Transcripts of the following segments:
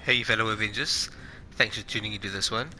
Hey fellow Avengers, thanks for tuning into this one.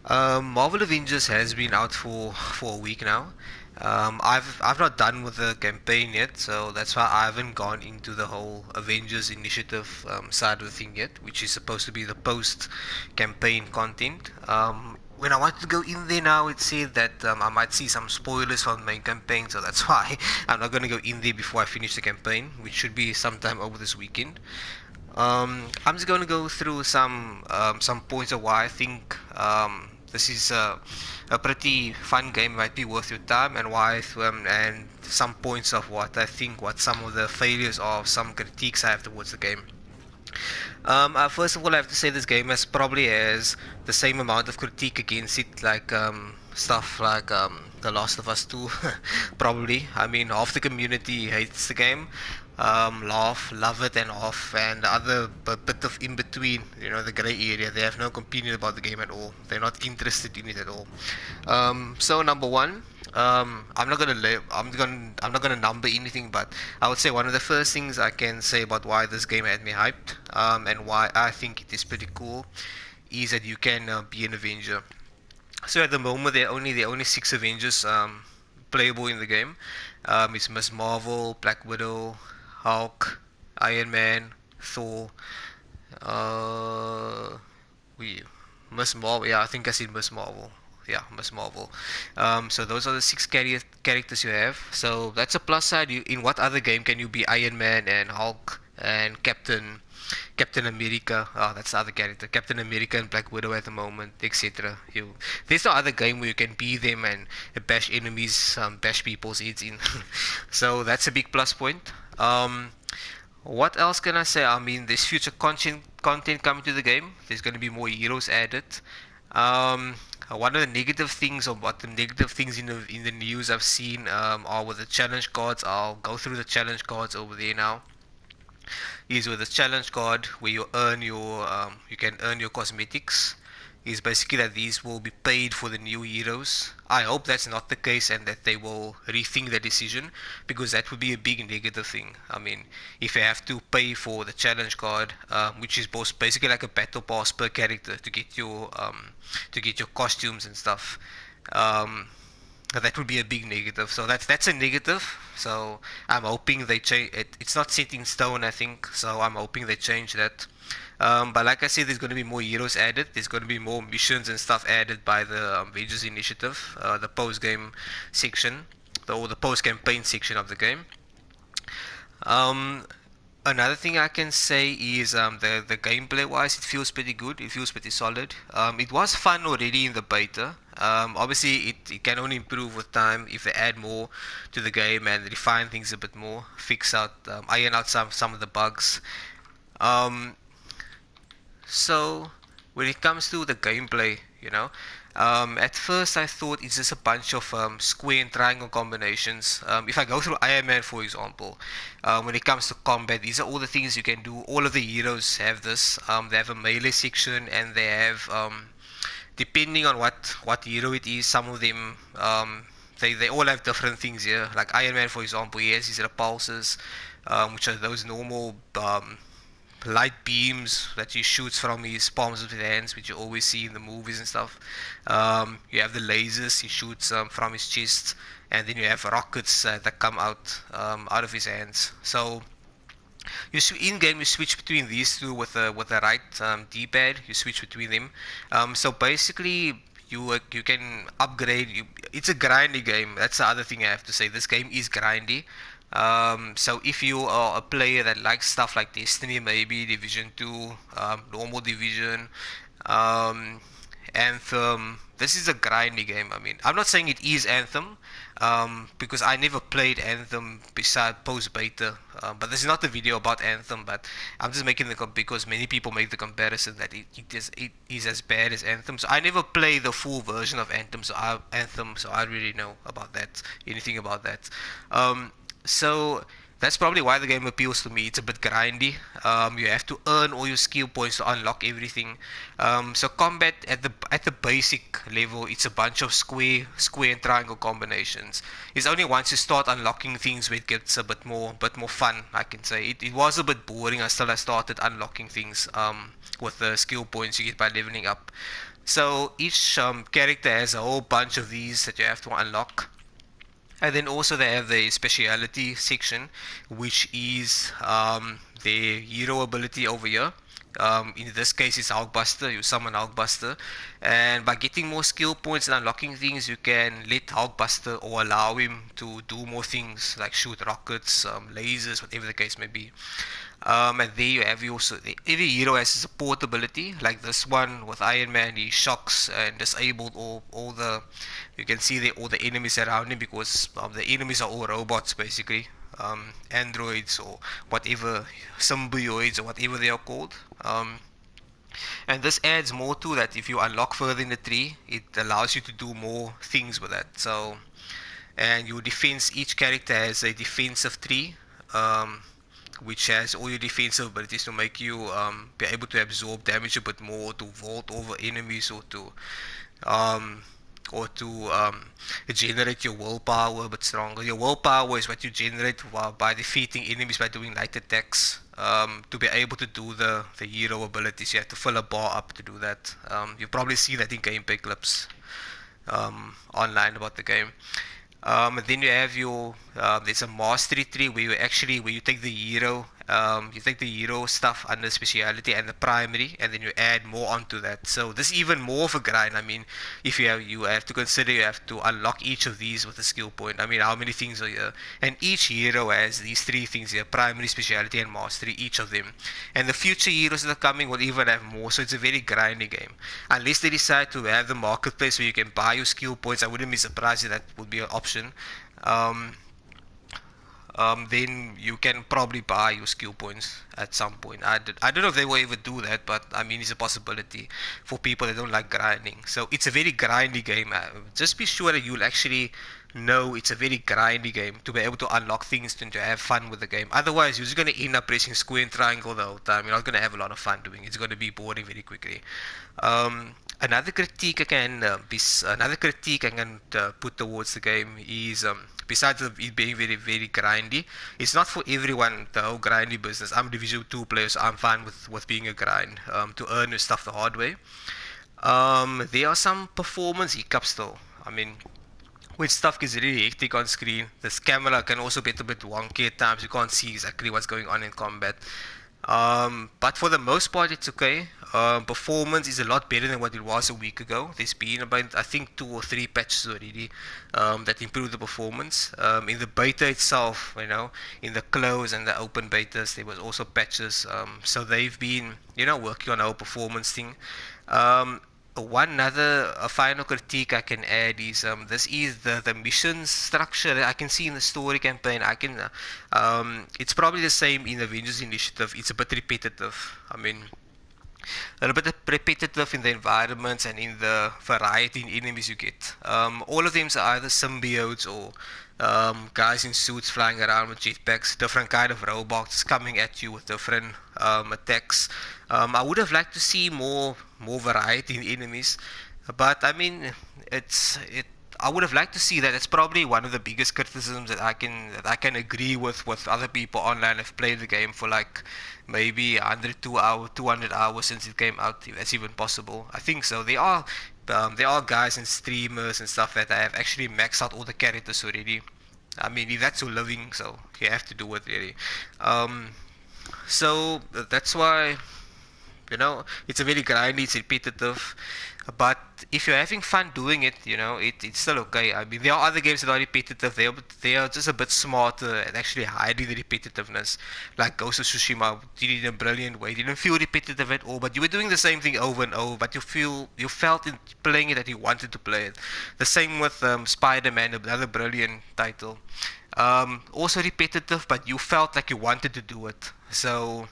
Marvel Avengers has been out for a week now. I've not done with the campaign yet, so that's why I haven't gone into the whole Avengers initiative side of the thing yet, which is supposed to be the post campaign content. When I wanted to go in there now, it said that I might see some spoilers from the main campaign, so that's why I'm not gonna go in there before I finish the campaign, which should be sometime over this weekend. I'm just going to go through some points of why I think this is a pretty fun game, might be worth your time, and and some points of what I think, what some of the failures are, some critiques I have towards the game. First of all, I have to say this game probably has the same amount of critique against it, like stuff like The Last of Us 2, probably. I mean, half the community hates the game, love it, and half, and the other bit of in between, the gray area. They have no opinion about the game at all. They're not interested in it at all. So number one. I'm not gonna number anything, but I would say one of the first things I can say about why this game had me hyped, and why I think it is pretty cool, is that you can be an Avenger. So at the moment, there are only six Avengers playable in the game. It's Miss Marvel, Black Widow, Hulk, Iron Man, Thor. Uh, we Miss Marvel. Yeah, I think I said Miss Marvel. Yeah, Miss Marvel. So those are the six characters you have. So that's a plus side. In what other game can you be Iron Man and Hulk and Captain America? Oh, that's the other character. Captain America and Black Widow at the moment, etc. There's no other game where you can be them and bash enemies, bash people's heads in. So that's a big plus point. What else can I say? I mean, there's future content coming to the game. There's going to be more heroes added. Um, One of the negative things, or what the negative things in the news I've seen, are with the challenge cards. I'll go through the challenge cards over there now. Is with the challenge card where you can earn your cosmetics. Is basically that these will be paid for the new heroes. I hope that's not the case and that they will rethink the decision, because that would be a big negative thing. I mean, if you have to pay for the challenge card, which is both basically like a battle pass per character to get your costumes and stuff. Um, that would be a big negative. So that's a negative. So I'm hoping they change it. It's not set in stone, I think. So I'm hoping they change that. But like I said, there's going to be more heroes added. There's going to be more missions and stuff added by the Avengers Initiative, the post game section, or the post campaign section of the game. Um, Another thing I can say is the gameplay wise, it feels pretty good. It feels pretty solid. It was fun already in the beta. Obviously, it can only improve with time if they add more to the game and refine things a bit more, iron out some of the bugs. Um, so when it comes to the gameplay, at first I thought it's just a bunch of square and triangle combinations. If I go through Iron Man, for example, when it comes to combat, these are all the things you can do. All of the heroes have this. They have a melee section, and they have, depending on what hero it is, some of them, they all have different things here. Like Iron Man, for example, he has his repulsors, which are those normal light beams that he shoots from his palms of his hands, which you always see in the movies and stuff. You have the lasers he shoots from his chest, and then you have rockets that come out of his hands. So in game you switch between these two with the right D-pad. You switch between them. So basically. You can upgrade. It's a grindy game. That's the other thing I have to say. This game is grindy. So if you are a player that likes stuff like Destiny, maybe Division 2, normal Division, um, Anthem, this is a grindy game. I mean, I'm not saying it is Anthem, because I never played Anthem beside post beta. But this is not a video about Anthem, but I'm just making because many people make the comparison that it is as bad as Anthem. So I never play the full version of Anthem, so I really know about that, anything about that. So that's probably why the game appeals to me. It's a bit grindy. You have to earn all your skill points to unlock everything. So combat at the basic level, it's a bunch of square and triangle combinations. It's only once you start unlocking things where it gets a bit more fun. I can say it was a bit boring until I started unlocking things with the skill points you get by leveling up. So each character has a whole bunch of these that you have to unlock. And then also they have the speciality section, which is their hero ability over here. In this case, it's Hulkbuster. You summon Hulkbuster, and by getting more skill points and unlocking things, you can let Hulkbuster or allow him to do more things like shoot rockets, lasers, whatever the case may be. And there you have also every hero has a support ability, like this one with Iron Man. He shocks and disabled all the you can see all the enemies around him because the enemies are all robots basically, androids or whatever, symbioids or whatever they are called. And this adds more to that. If you unlock further in the tree, it allows you to do more things with that. So, and your defense, each character has a defensive tree, which has all your defensive abilities to make you be able to absorb damage a bit more, to vault over enemies, um, or to generate your willpower a bit stronger. Your willpower is what you generate by defeating enemies by doing light attacks. To be able to do the hero abilities, you have to fill a bar up to do that. You probably see that in gameplay clips online about the game. And then you have your there's a mastery tree where you take the hero stuff under speciality and the primary, and then you add more onto that. So this is even more of a grind. I mean, if you have to consider you have to unlock each of these with a skill point. I mean, how many things are here? And each hero has these three things here: primary, speciality, and mastery. Each of them, and the future heroes that are coming will even have more. So it's a very grindy game. Unless they decide to have the marketplace where you can buy your skill points, I wouldn't be surprised if that would be an option. Um, then you can probably buy your skill points at some point. I don't know if they will ever do that, but I mean, it's a possibility for people that don't like grinding. So it's a very grindy game. Just be sure that you'll actually know it's a very grindy game to be able to unlock things and to have fun with the game. Otherwise, you're just going to end up pressing square and triangle the whole time. You're not going to have a lot of fun doing it. It's going to be boring very quickly. Another critique I can put towards the game is besides of it being very very grindy, it's not for everyone. The whole grindy business. I'm a Division 2 player, so I'm fine with being a grind to earn your stuff the hard way. There are some performance hiccups though. I mean, when stuff gets really hectic on screen, this camera can also be a bit wonky at times. You can't see exactly what's going on in combat. But for the most part, it's okay. Performance is a lot better than what it was a week ago. There's been about, I think, 2 or 3 patches already that improved the performance. In the beta itself, in the close and the open betas, there was also patches. So they've been, working on our performance thing. One other final critique I can add is this is the mission structure that I can see in the story campaign. It's probably the same in the Avengers Initiative. It's a bit repetitive. I mean, a little bit repetitive in the environments and in the variety in enemies you get. All of them are either symbiotes or guys in suits flying around with jetpacks, different kind of robots coming at you with different attacks. I would have liked to see more variety in enemies, but I mean, it's it. I would have liked to see that. It's probably one of the biggest criticisms that I can agree with other people online have played the game for like maybe 200 hours since it came out. If that's even possible. I think so. There are guys and streamers and stuff that have actually maxed out all the characters already. I mean, if that's your living, so you have to do it really. Um, so that's why it's a very grindy, it's repetitive, but if you're having fun doing it, it's still okay. I mean, there are other games that are repetitive. They are just a bit smarter at actually hiding the repetitiveness, like Ghost of Tsushima did it in a brilliant way. It didn't feel repetitive at all, but you were doing the same thing over and over, but you felt in playing it that you wanted to play it. The same with Spider-Man, another brilliant title. Also repetitive, but you felt like you wanted to do it. So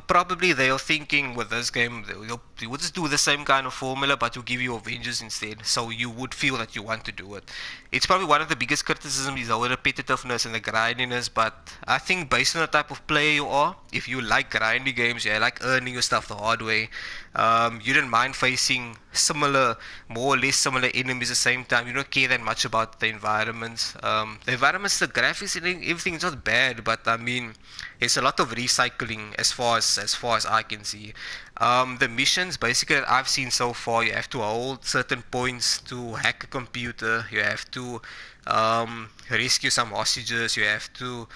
Probably they are thinking with this game they will just do the same kind of formula, but will give you Avengers instead. So you would feel that you want to do it. It's probably one of the biggest criticisms is the repetitiveness and the grindiness. But I think based on the type of player you are, if you like grindy games, you like earning your stuff the hard way, you don't mind facing similar, more or less similar enemies at the same time. You don't care that much about the environments. The graphics, and everything is not bad, but I mean, it's a lot of recycling as far as I can see. The missions basically that I've seen so far, you have to hold certain points to hack a computer. You have to rescue some hostages. You have to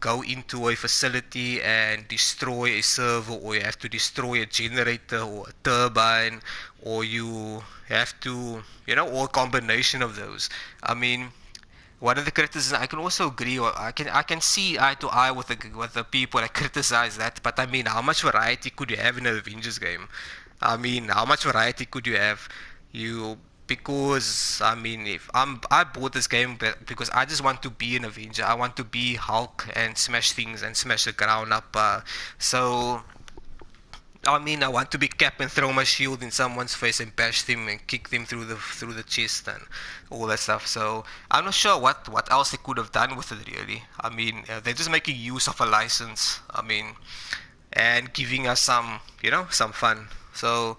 go into a facility and destroy a server, or you have to destroy a generator or a turbine, or you have to, or a combination of those. I mean, one of the criticisms I can also agree, or I can see eye to eye with the people that criticize that. But I mean, how much variety could you have in an Avengers game? I mean, how much variety could you have? You Because I mean, if I bought this game because I just want to be an Avenger. I want to be Hulk and smash things and smash the ground up. So I mean, I want to be Cap and throw my shield in someone's face and bash them and kick them through the chest and all that stuff. So I'm not sure what else they could have done with it really. I mean, they're just making use of a license. I mean, and giving us some fun. So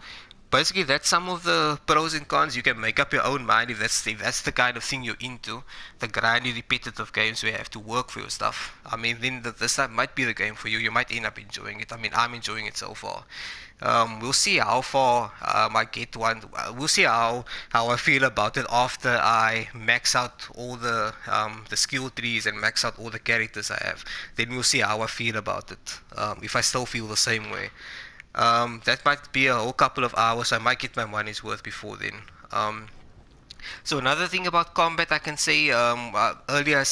basically, that's some of the pros and cons. You can make up your own mind if that's the kind of thing you're into. The grindy, repetitive games where you have to work for your stuff. I mean, then this time might be the game for you. You might end up enjoying it. I mean, I'm enjoying it so far. We'll see how far I get one. We'll see how I feel about it after I max out all the skill trees and max out all the characters I have. Then we'll see how I feel about it. If I still feel the same way. That might be a whole couple of hours. I might get my money's worth before then. So another thing about combat I can say, earlier I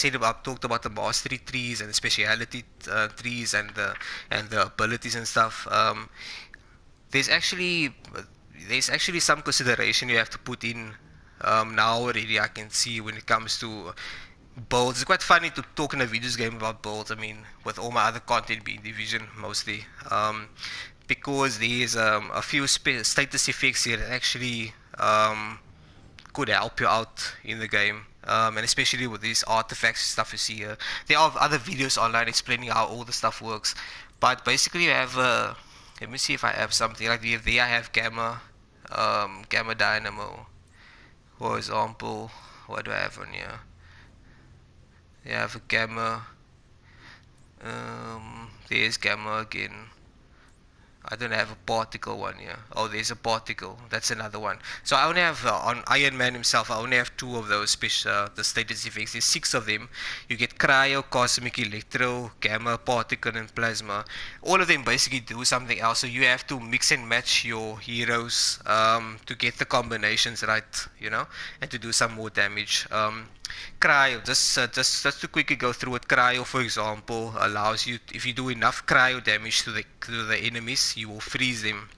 talked about the mastery trees and the speciality trees and the abilities and stuff. There's actually there's actually some consideration you have to put in now already. I can see when it comes to builds. It's quite funny to talk in a videos game about builds. I mean, with all my other content being Division mostly. Because there's a few status effects here that actually could help you out in the game. And especially with these artifacts stuff you see here. There are other videos online explaining how all the stuff works. But basically you have, let me see if I have something, like there I have Gamma Dynamo. For example, what do I have on here? I have a Gamma, there's Gamma again. I don't have a particle one here. Oh, there's a particle. That's another one. So I only have on Iron Man himself. I only have two of those special the status effects. There's six of them. You get cryo, cosmic, electro, gamma, particle, and plasma. All of them basically do something else. So you have to mix and match your heroes to get the combinations right, and to do some more damage. Cryo, just to quickly go through it. Cryo, for example, allows you, if you do enough cryo damage to the enemies, you will freeze them.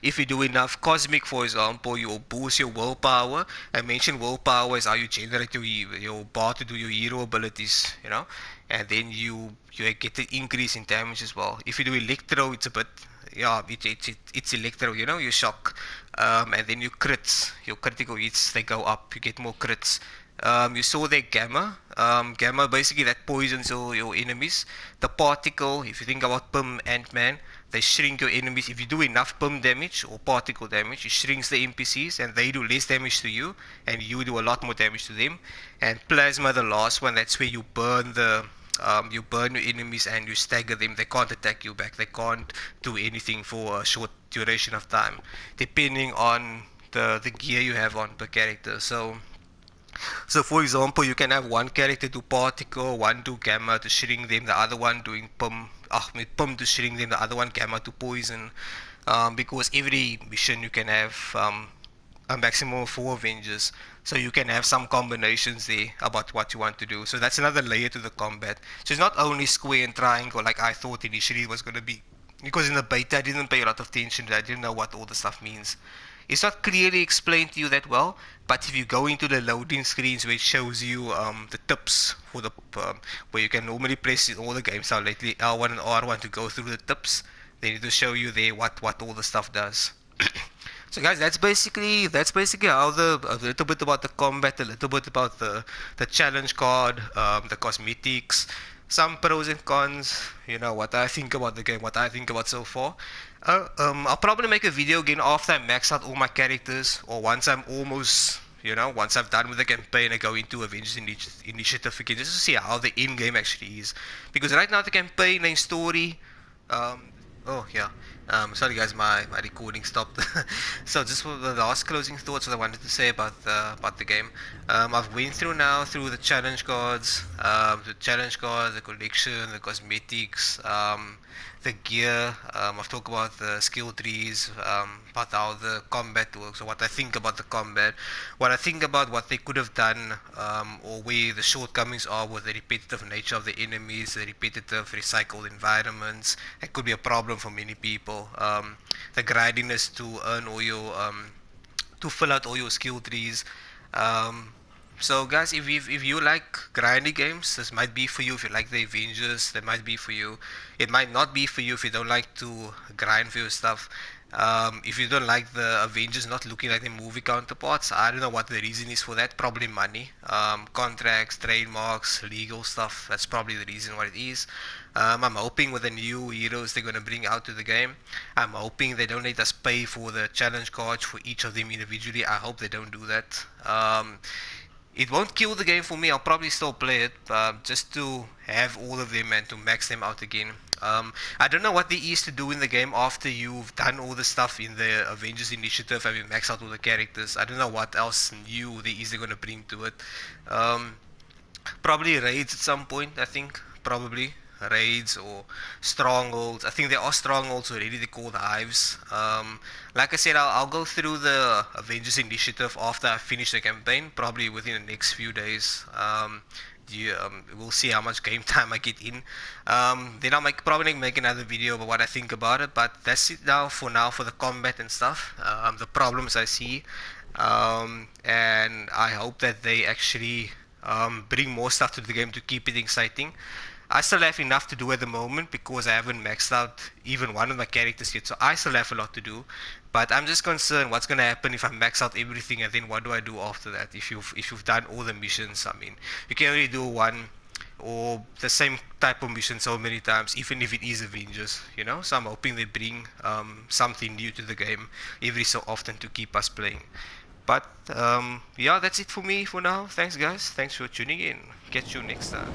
If you do enough cosmic, for example, you will boost your willpower. I mentioned willpower is how you generate your bar to do your hero abilities, and then you get an increase in damage as well. If you do electro, it's a bit, yeah, it's electro, your shock, and then your crits, your critical hits, they go up. You get more crits. You saw their gamma. Gamma basically that poisons all your enemies. The particle, if you think about Pym, Ant-Man, they shrink your enemies. If you do enough Pym damage or particle damage, it shrinks the NPCs and they do less damage to you, and you do a lot more damage to them. And plasma, the last one, that's where you burn your enemies and you stagger them. They can't attack you back. They can't do anything for a short duration of time, depending on the gear you have on per character. So for example, you can have one character do particle, one do gamma to shrink them, the other one doing pum to shrink them, the other one gamma to poison. Because every mission you can have a maximum of 4 Avengers. So you can have some combinations there about what you want to do. So that's another layer to the combat. So it's not only square and triangle like I thought initially it was going to be. Because in the beta I didn't pay a lot of attention to that. I didn't know what all the stuff means. it's not clearly explained to you that well. But if you go into the loading screens where it shows you the tips for the where you can normally press in all the games now lately L1 and R1 to go through the tips, they need to show you there what all the stuff does. So guys, that's basically how a little bit about the combat, a little bit about the challenge card, the cosmetics, some pros and cons. You know what I think about the game, what I think about so far. I'll probably make a video again after I max out all my characters, or once I'm almost, once I've done with the campaign, I go into Avengers Initiative again, just to see how the end game actually is. Because right now the campaign and story, um, oh yeah. Sorry guys, my recording stopped. So just for the last closing thoughts that I wanted to say about the game. I've went through now through the challenge cards, the collection, the cosmetics, the gear. I've talked about the skill trees, about how the combat works, or what I think about the combat, what I think about what they could have done, or where the shortcomings are with the repetitive nature of the enemies, the repetitive recycled environments. It could be a problem for many people. The grindiness to earn all your to fill out all your skill trees. Um, so guys, if you like grinding games, this might be for you. If you like the Avengers, that might be for you. It might not be for you if you don't like to grind for your stuff. If you don't like the Avengers not looking like the movie counterparts, I don't know what the reason is for that. Probably money, contracts, trademarks, legal stuff. That's probably the reason what it is. I'm hoping with the new heroes they're gonna bring out to the game, I'm hoping they don't let us pay for the challenge cards for each of them individually. I hope they don't do that. It won't kill the game for me. I'll probably still play it, just to have all of them and to max them out again. I don't know what there is to do in the game after you've done all the stuff in the Avengers Initiative and you max out all the characters. I don't know what else new there is they're gonna bring to it. Um, Probably raids at some point, I think. Probably raids or strongholds. I think there are strongholds already. They called hives. Like I said, I'll go through the Avengers Initiative after I finish the campaign. Probably within the next few days. We'll see how much game time I get in. Then I'll probably make another video about what I think about it. But that's it now for the combat and stuff. The problems I see. And I hope that they actually bring more stuff to the game to keep it exciting. I still have enough to do at the moment because I haven't maxed out even one of my characters yet, so I still have a lot to do. But I'm just concerned what's gonna happen if I max out everything and then what do I do after that? If you've done all the missions, I mean, you can only do one or the same type of mission so many times, even if it is Avengers, you know. So I'm hoping they bring something new to the game every so often to keep us playing. But yeah, that's it for me for now. Thanks, guys. Thanks for tuning in. Catch you next time.